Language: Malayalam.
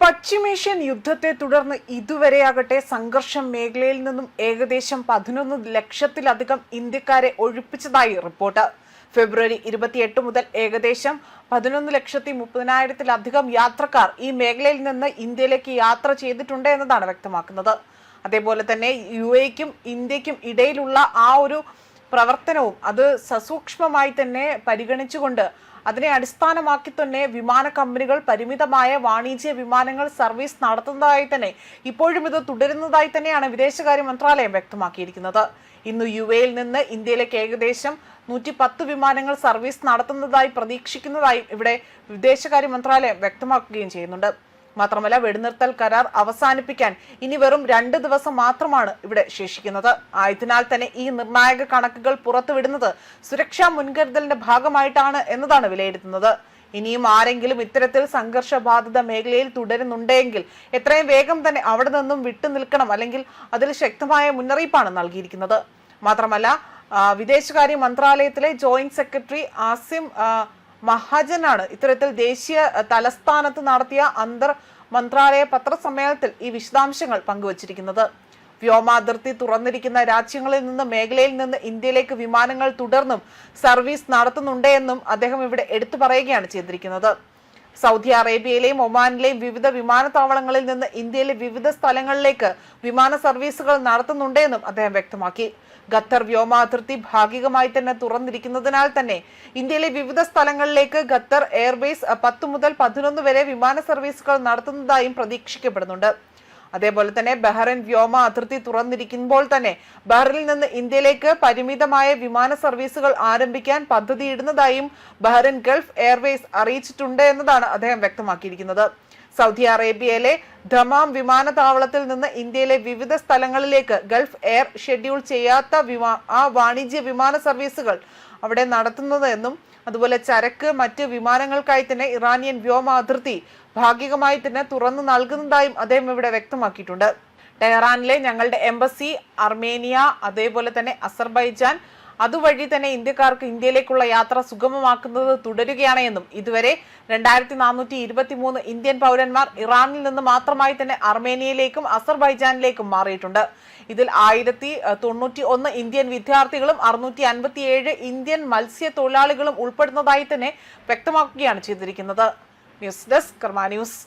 പശ്ചിമേഷ്യൻ യുദ്ധത്തെ തുടർന്ന് ഇതുവരെയാകട്ടെ സംഘർഷം മേഖലയിൽ നിന്നും ഏകദേശം 11 ലക്ഷത്തിലധികം ഇന്ത്യക്കാരെ ഒഴിപ്പിച്ചതായി റിപ്പോർട്ട്. ഫെബ്രുവരി 28 മുതൽ ഏകദേശം 11,30,000-ത്തിലധികം യാത്രക്കാർ ഈ മേഖലയിൽ നിന്ന് ഇന്ത്യയിലേക്ക് യാത്ര ചെയ്തിട്ടുണ്ട് എന്നതാണ് വ്യക്തമാക്കുന്നത്. അതേപോലെ തന്നെ UAE-ക്കും ഇന്ത്യക്കും ഇടയിലുള്ള ആ ഒരു പ്രവർത്തനവും അത് സസൂക്ഷ്മമായി തന്നെ പരിഗണിച്ചുകൊണ്ട് അതിനെ അടിസ്ഥാനമാക്കി തന്നെ വിമാന കമ്പനികൾ പരിമിതമായ വാണിജ്യ വിമാനങ്ങൾ സർവീസ് നടത്തുന്നതായി തന്നെ ഇപ്പോഴും ഇത് തുടരുന്നതായി തന്നെയാണ് വിദേശകാര്യ മന്ത്രാലയം വ്യക്തമാക്കിയിരിക്കുന്നത്. ഇന്ന് UAE-ൽ നിന്ന് ഇന്ത്യയിലേക്ക് ഏകദേശം 110 വിമാനങ്ങൾ സർവീസ് നടത്തുന്നതായി പ്രതീക്ഷിക്കുന്നതായും ഇവിടെ വിദേശകാര്യ മന്ത്രാലയം വ്യക്തമാക്കുകയും ചെയ്യുന്നുണ്ട്. മാത്രമല്ല, വെടിനിർത്തൽ കരാർ അവസാനിപ്പിക്കാൻ ഇനി വെറും 2 ദിവസം മാത്രമാണ് ഇവിടെ ശേഷിക്കുന്നത്. ആയതിനാൽ തന്നെ ഈ നിർണായക കണക്കുകൾ പുറത്തുവിടുന്നത് സുരക്ഷാ മുൻകരുതലിന്റെ ഭാഗമായിട്ടാണ് എന്നതാണ് വിലയിരുത്തുന്നത്. ഇനിയും ആരെങ്കിലും ഇത്തരത്തിൽ സംഘർഷബാധിത മേഖലയിൽ തുടരുന്നുണ്ടെങ്കിൽ എത്രയും വേഗം തന്നെ അവിടെ നിന്നും വിട്ടുനിൽക്കണം, അല്ലെങ്കിൽ അതിൽ ശക്തമായ മുന്നറിയിപ്പാണ് നൽകിയിരിക്കുന്നത്. മാത്രമല്ല, വിദേശകാര്യ മന്ത്രാലയത്തിലെ ജോയിന്റ് സെക്രട്ടറി ആസിം മഹാജനാണ് ഇത്തരത്തിൽ ദേശീയ തലസ്ഥാനത്ത് നടത്തിയ അന്തർ മന്ത്രാലയ പത്രസമ്മേളനത്തിൽ ഈ വിശദാംശങ്ങൾ പങ്കുവച്ചിരിക്കുന്നത്. വ്യോമാതിർത്തി തുറന്നിരിക്കുന്ന രാജ്യങ്ങളിൽ നിന്ന് മേഖലയിൽ നിന്ന് ഇന്ത്യയിലേക്ക് വിമാനങ്ങൾ തുടർന്നും സർവീസ് നടത്തുന്നുണ്ട് എന്നും അദ്ദേഹം ഇവിടെ എടുത്തു പറയുകയാണ് ചെയ്തിരിക്കുന്നത്. സൗദി അറേബ്യയിലെയും ഒമാനിലെയും വിവിധ വിമാനത്താവളങ്ങളിൽ നിന്ന് ഇന്ത്യയിലെ വിവിധ സ്ഥലങ്ങളിലേക്ക് വിമാന സർവീസുകൾ നടത്തുന്നുണ്ട് എന്നും അദ്ദേഹം വ്യക്തമാക്കി. ഖത്തർ വ്യോമാതിർത്തി ഭാഗികമായി തന്നെ തുറന്നിരിക്കുന്നതിനാൽ തന്നെ ഇന്ത്യയിലെ വിവിധ സ്ഥലങ്ങളിലേക്ക് ഖത്തർ എയർവേസ് 10 മുതൽ 11 വരെ വിമാന സർവീസുകൾ നടത്തുന്നതായും പ്രതീക്ഷിക്കപ്പെടുന്നുണ്ട്. അതേപോലെ തന്നെ ബഹ്റൈൻ വ്യോമ അതിർത്തി തുറന്നിരിക്കുമ്പോൾ തന്നെ ബഹ്റൈനിൽ നിന്ന് ഇന്ത്യയിലേക്ക് പരിമിതമായ വിമാന സർവീസുകൾ ആരംഭിക്കാൻ പദ്ധതിയിടുന്നതായും ബഹ്റൈൻ ഗൾഫ് എയർവേസ് അറിയിച്ചിട്ടുണ്ട് എന്നതാണ് അദ്ദേഹം വ്യക്തമാക്കിയിരിക്കുന്നത്. സൗദി അറേബ്യയിലെ ദമാം വിമാനത്താവളത്തിൽ നിന്ന് ഇന്ത്യയിലെ വിവിധ സ്ഥലങ്ങളിലേക്ക് ഗൾഫ് എയർ ഷെഡ്യൂൾ ചെയ്യാത്ത വാണിജ്യ വിമാന സർവീസുകൾ അവിടെ നടത്തുന്നത് എന്നും അതുപോലെ ചരക്ക് മറ്റ് വിമാനങ്ങൾക്കായി തന്നെ ഇറാനിയൻ വ്യോമ അതിർത്തി ഭാഗികമായി തന്നെ തുറന്നു നൽകുന്നതായും അദ്ദേഹം ഇവിടെ വ്യക്തമാക്കിയിട്ടുണ്ട്. ടെഹ്റാനിലെ ഞങ്ങളുടെ എംബസി, അർമേനിയ, അതേപോലെ തന്നെ അസർബൈജാൻ അതുവഴി തന്നെ ഇന്ത്യക്കാർക്ക് ഇന്ത്യയിലേക്കുള്ള യാത്ര സുഗമമാക്കുന്നത് തുടരുകയാണ് എന്നും ഇതുവരെ 2423 ഇന്ത്യൻ പൗരന്മാർ ഇറാനിൽ നിന്ന് മാത്രമായി തന്നെ അർമേനിയയിലേക്കും അസർബൈജാനിലേക്കും മാറിയിട്ടുണ്ട്. ഇതിൽ 1091 ഇന്ത്യൻ വിദ്യാർത്ഥികളും 657 ഇന്ത്യൻ മത്സ്യത്തൊഴിലാളികളും ഉൾപ്പെടുന്നതായി തന്നെ വ്യക്തമാക്കുകയാണ് ചെയ്തിരിക്കുന്നത്. ന്യൂസ് ഡെസ്ക് കർമ്മ ന്യൂസ്.